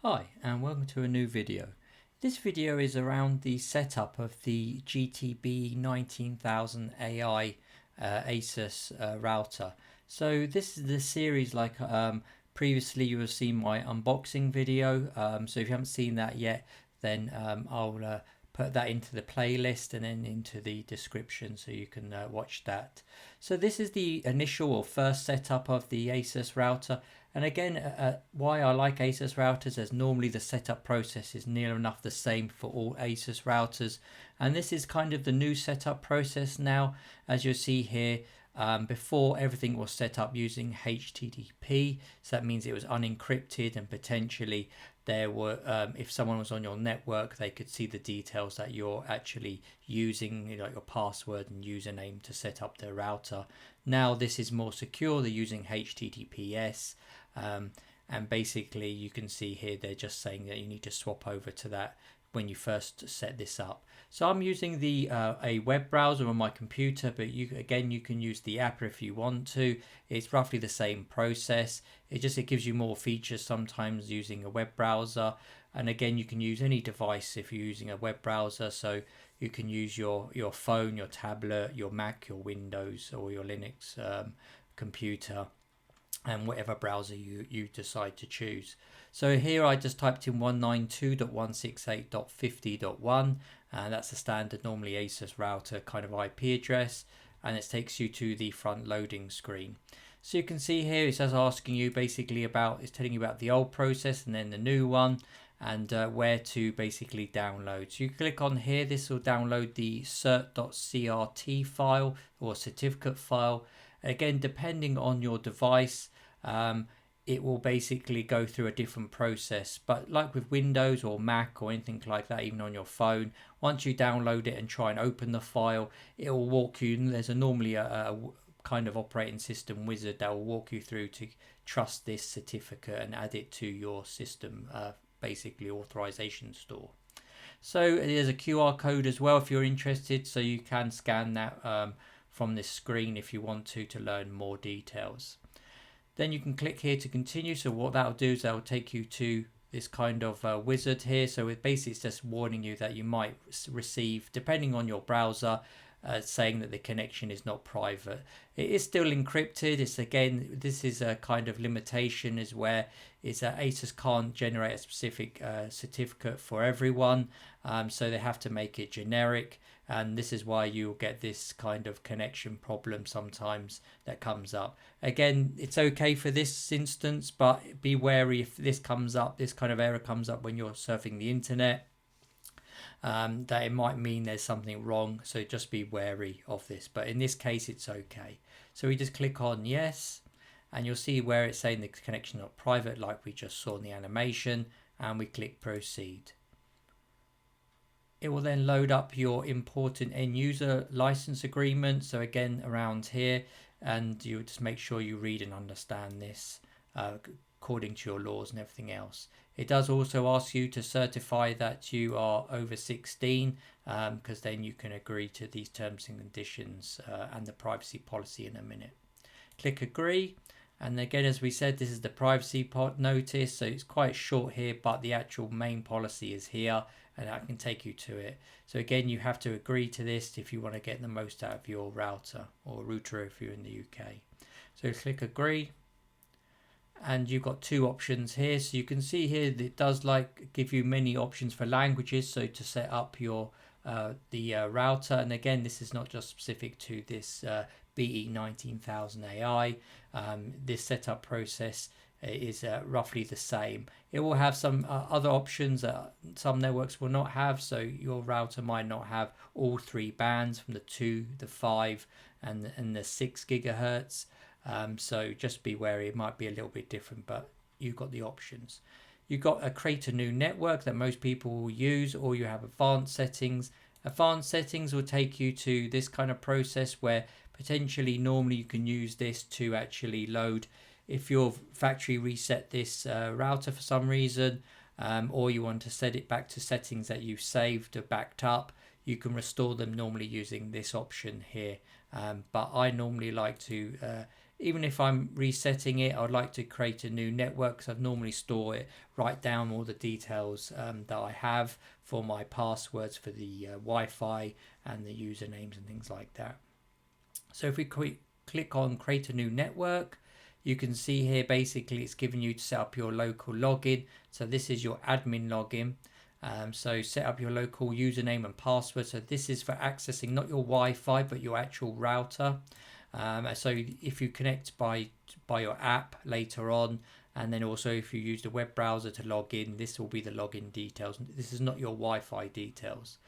Hi and welcome to a new video. This video is around the setup of the GTB19000AI ASUS router. So this is the series like previously you have seen my unboxing video. So if you haven't seen that yet, then I'll put that into the playlist and then into the description so you can watch that. So this is the initial or first setup of the ASUS router. And again, why I like ASUS routers is normally the setup process is near enough the same for all ASUS routers. And this is kind of the new setup process now, as you'll see here. Before, everything was set up using HTTP, so that means it was unencrypted, and potentially there were, if someone was on your network, they could see the details that you're actually using, you know, your password and username to set up their router. Now this is more secure, they're using HTTPS, and basically you can see here they're just saying that you need to swap over to that when you first set this up. So I'm using the a web browser on my computer, but you can use the app if you want to. It's roughly the same process. It gives you more features sometimes using a web browser, and again you can use any device if you're using a web browser. So you can use your phone, your tablet, your Mac, your Windows, or your Linux computer, and whatever browser you decide to choose. So here I just typed in 192.168.50.1, and that's a standard normally ASUS router kind of IP address, and it takes you to the front loading screen. So you can see here it's just asking you basically about, it's telling you about the old process and then the new one, and where to basically download. So you click on here, this will download the cert.crt file or certificate file. Again, depending on your device, it will basically go through a different process, but like with Windows or Mac or anything like that, even on your phone, once you download it and try and open the file, it will walk you, there's normally a kind of operating system wizard that will walk you through to trust this certificate and add it to your system, basically authorization store. So there's a QR code as well if you're interested, so you can scan that from this screen if you want to learn more details. Then you can click here to continue. So what that'll do is that'll take you to this kind of wizard here. So it basically is just warning you that you might receive, depending on your browser, saying that the connection is not private. It is still encrypted. It's again, this is a kind of limitation, is where is that ASUS can't generate a specific certificate for everyone, so they have to make it generic, and this is why you'll get this kind of connection problem sometimes that comes up. Again, it's okay for this instance, but be wary if this comes up, this kind of error comes up when you're surfing the internet. That it might mean there's something wrong, so just be wary of this, but in this case it's okay. So we just click on yes, and you'll see where it's saying the connection is not private like we just saw in the animation, and we click proceed. It will then load up your important end user license agreement, so again around here, and you just make sure you read and understand this according to your laws and everything else. It does also ask you to certify that you are over 16, because then you can agree to these terms and conditions and the privacy policy in a minute. Click agree, and again, as we said, this is the privacy notice, so it's quite short here, but the actual main policy is here, and I can take you to it. So again, you have to agree to this if you want to get the most out of your router or router if you're in the UK. So click agree, and you've got two options here. So you can see here that it does give you many options for languages, so to set up your the router. And again, this is not just specific to this BE19000AI. This setup process is roughly the same. It will have some other options that some networks will not have, so your router might not have all three bands from the 2, the 5 and the 6 gigahertz. So just be wary, it might be a little bit different, but you've got the options. You've got a create a new network that most people will use, or you have advanced settings. Advanced settings will take you to this kind of process where potentially normally you can use this to actually load if your factory reset this router for some reason, or you want to set it back to settings that you saved or backed up. You can restore them normally using this option here, but I normally like to even if I'm resetting it, I'd like to create a new network because I'd normally store it, write down all the details that I have for my passwords for the Wi-Fi and the usernames and things like that. So if we click on create a new network, you can see here basically it's giving you to set up your local login. So this is your admin login. So set up your local username and password. So this is for accessing not your Wi-Fi but your actual router. So if you connect by your app later on, and then also if you use the web browser to log in, this will be the login details. This is not your Wi-Fi details.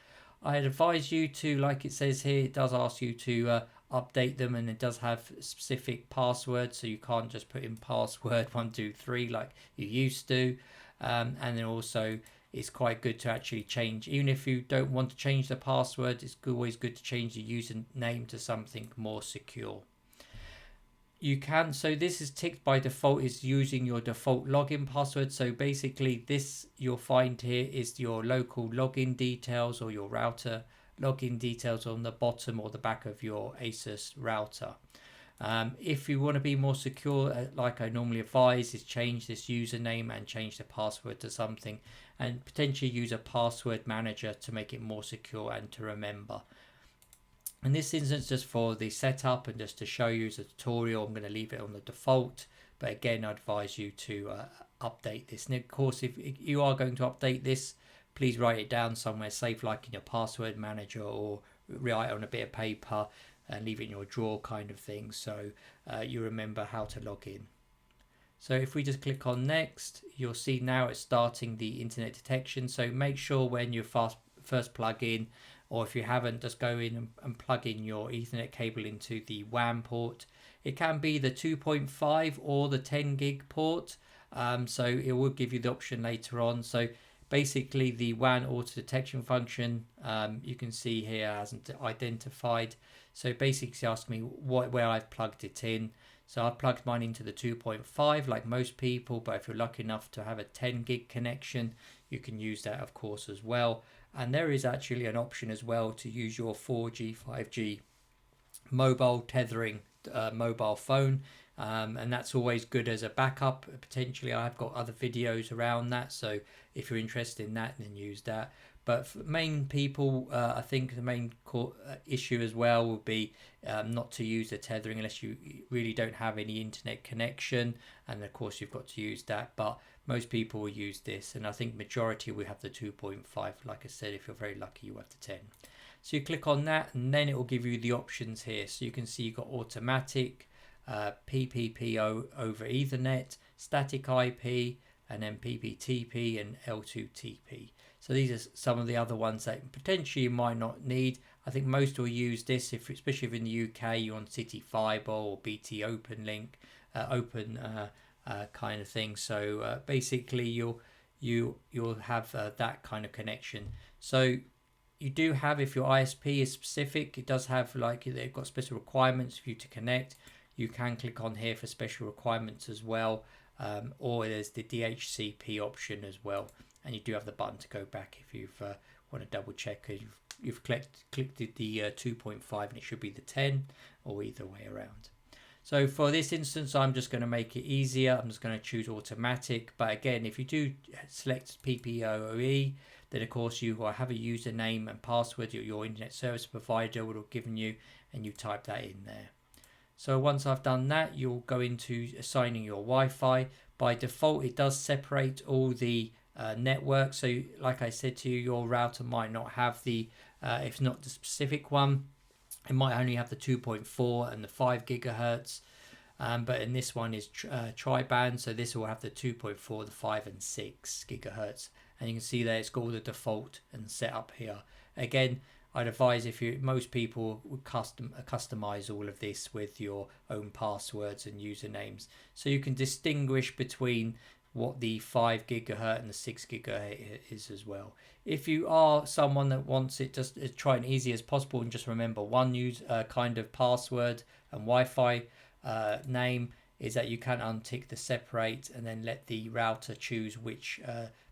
I'd advise you to, like it says here, it does ask you to update them, and it does have specific passwords, so you can't just put in password 123 like you used to. And then also it's quite good to actually change, even if you don't want to change the password, it's always good to change the username to something more secure. You can, so this is ticked by default, is using your default login password. So basically this you'll find here is your local login details or your router login details on the bottom or the back of your ASUS router. If you want to be more secure, like I normally advise, is change this username and change the password to something, and potentially use a password manager to make it more secure and to remember. In this instance, just for the setup and just to show you as a tutorial, I'm going to leave it on the default. But again, I advise you to update this. And of course, if you are going to update this, please write it down somewhere safe, like in your password manager, or write it on a bit of paper and leave it in your drawer kind of thing, so you remember how to log in. So if we just click on next, you'll see now it's starting the internet detection. So make sure when you first plug in, or if you haven't, just go in and plug in your Ethernet cable into the WAN port. It can be the 2.5 or the 10 gig port, so it will give you the option later on. So basically the WAN auto detection function, you can see here hasn't identified. So basically it's asking me where I've plugged it in. So I've plugged mine into the 2.5 like most people, but if you're lucky enough to have a 10 gig connection, you can use that of course as well. And there is actually an option as well to use your 4G, 5G mobile tethering mobile phone, and that's always good as a backup. Potentially I've got other videos around that, so if you're interested in that, then use that. But for main people, I think the main issue as well will be not to use the tethering unless you really don't have any internet connection, and of course you've got to use that. But most people will use this, and I think majority will have the 2.5. Like I said, if you're very lucky, you have the 10. So you click on that, and then it will give you the options here. So you can see you've got automatic, PPP over Ethernet, static IP, and then PPTP and L2TP. So these are some of the other ones that potentially you might not need. I think most will use this, especially if in the UK you're on City Fibre or BT Open Link, kind of thing. So basically you'll have that kind of connection. So you do have, if your ISP is specific, it does have, like, they've got special requirements for you to connect. You can click on here for special requirements as well, or there's the DHCP option as well, and you do have the button to go back if you want to double check you've clicked the 2.5 and it should be the 10, or either way around. So for this instance, I'm just going to make it easier. I'm just going to choose automatic. But again, if you do select PPOE, then of course you will have a username and password your internet service provider would have given you, and you type that in there. So once I've done that, you'll go into assigning your Wi-Fi. By default, it does separate all the networks. So like I said to you, your router might not have the, if not the specific one, it might only have the 2.4 and the 5 gigahertz. But in this one is tri-band, so this will have the 2.4, the 5 and 6 gigahertz. And you can see there it's got all the default and set up here. Again, I'd advise most people would customize all of this with your own passwords and usernames, so you can distinguish between what the 5 gigahertz and the 6 gigahertz is as well. If you are someone that wants it just try and easy as possible and just remember one kind of password and Wi-Fi name, is that you can untick the separate and then let the router choose which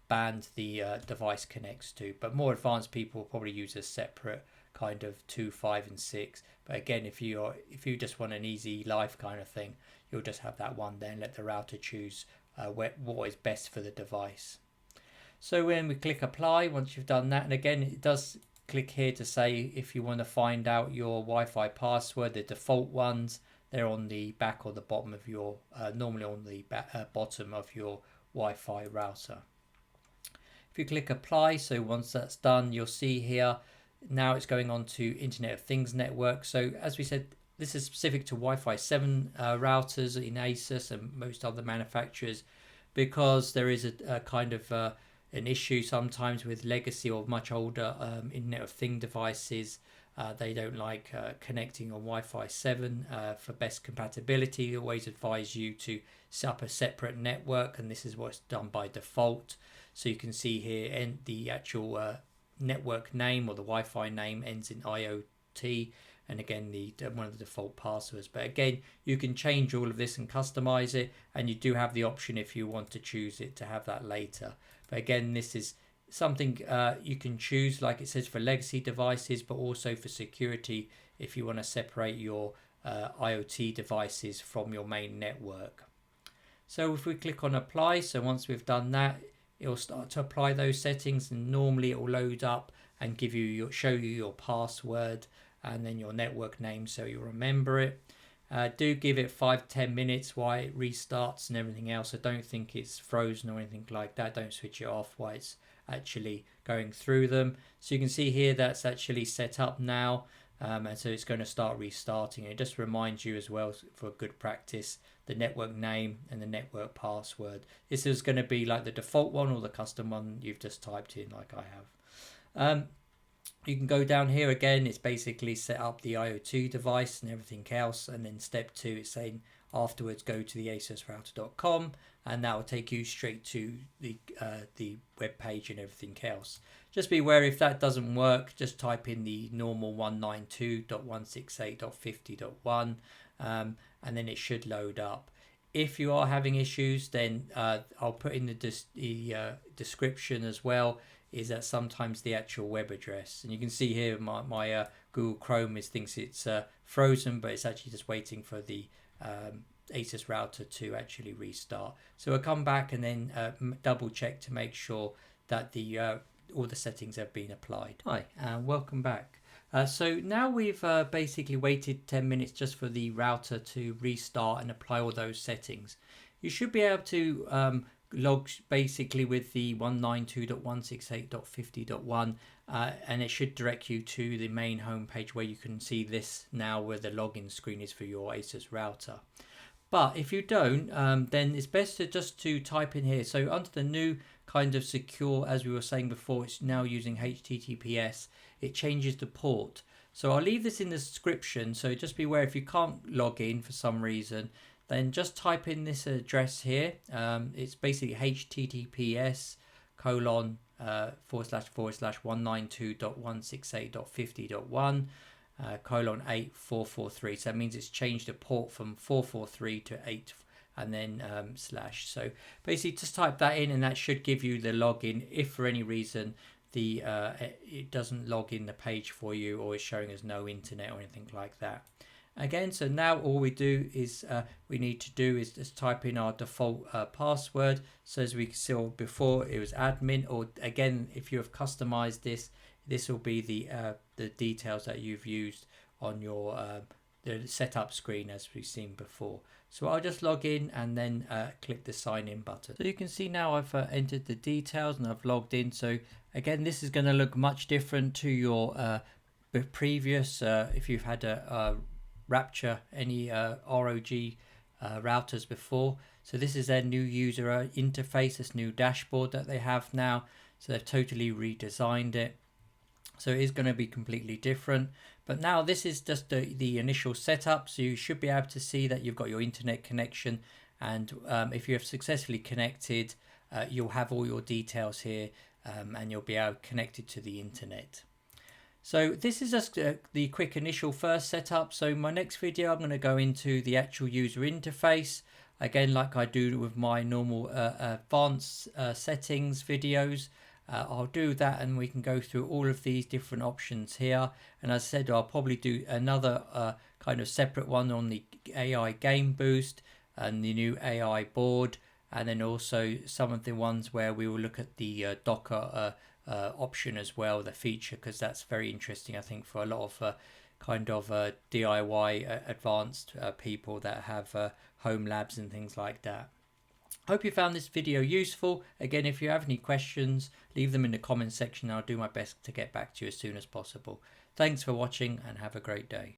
band the device connects to. But more advanced people will probably use a separate kind of 2, 5 and 6. But again, if you just want an easy life kind of thing, you'll just have that one there and let the router choose what is best for the device. So when we click apply, once you've done that, and again it does click here to say if you want to find out your Wi-Fi password, the default ones, they're on the back or the bottom of your, normally on the bottom of your Wi-Fi router. If you click apply, so once that's done, you'll see here, now it's going on to Internet of Things network. So as we said, this is specific to Wi-Fi 7 routers in ASUS and most other manufacturers, because there is a kind of an issue sometimes with legacy or much older Internet of Things devices. They don't like connecting on Wi-Fi 7 for best compatibility. They always advise you to set up a separate network, and this is what's done by default. So you can see here, and the actual network name or the Wi-Fi name ends in IoT, and again one of the default passwords. But again, you can change all of this and customize it, and you do have the option if you want to choose it to have that later. But again, this is something you can choose, like it says, for legacy devices, but also for security if you want to separate your IoT devices from your main network. So if we click on apply, so once we've done that, it will start to apply those settings, and normally it will load up and give you show you your password and then your network name so you remember it. Do give it 5-10 minutes while it restarts and everything else. I don't think it's frozen or anything like that. Don't switch it off while it's actually going through them. So you can see here that's actually set up now, and so it's going to start restarting. It just reminds you as well, for good practice, the network name and the network password. This is going to be like the default one or the custom one you've just typed in, like I have. You can go down here again. It's basically set up the IoT device and everything else, and then step 2, it's saying afterwards go to the asusrouter.com, and that will take you straight to the web page and everything else. Just be aware, if that doesn't work, just type in the normal 192.168.50.1, and then it should load up. If you are having issues, then I'll put in the description as well, is that sometimes the actual web address, and you can see here my Google Chrome thinks it's frozen, but it's actually just waiting for the ASUS router to actually restart. So I'll come back and then double check to make sure that all the settings have been applied. Hi, and welcome back. So now we've basically waited 10 minutes just for the router to restart and apply all those settings. You should be able to log basically with the 192.168.50.1, and it should direct you to the main home page where you can see this now, where the login screen is for your ASUS router. But if you don't, then it's best to type in here. So under the new kind of secure, as we were saying before, it's now using HTTPS. It changes the port. So I'll leave this in the description. So just be aware, if you can't log in for some reason, then just type in this address here. It's basically https://192.168.50.1 :8443. So that means it's changed the port from 443 to 8 and then slash. So basically just type that in, and that should give you the login if for any reason it doesn't log in the page for you, or is showing as no internet or anything like that. Again, so now all we need to do is just type in our default password. So as we saw before, it was admin, or again, if you have customized this will be the details that you've used on your the setup screen as we've seen before. So I'll just log in and then click the sign in button. So you can see now I've entered the details and I've logged in. So again, this is going to look much different to your previous, if you've had a Rapture, any ROG routers before. So this is their new user interface, this new dashboard that they have now. So they've totally redesigned it. So it is going to be completely different. But now this is just the initial setup. So you should be able to see that you've got your internet connection. And if you have successfully connected, you'll have all your details here, and you'll be able connected to the internet. So this is just the quick initial first setup. So my next video, I'm going to go into the actual user interface. Again, like I do with my normal advanced settings videos. I'll do that and we can go through all of these different options here. And as I said, I'll probably do another kind of separate one on the AI game boost and the new AI board, and then also some of the ones where we will look at the Docker option as well, the feature, because that's very interesting, I think, for a lot of kind of DIY advanced people that have home labs and things like that. Hope you found this video useful. Again, if you have any questions, leave them in the comments section. I'll do my best to get back to you as soon as possible. Thanks for watching and have a great day.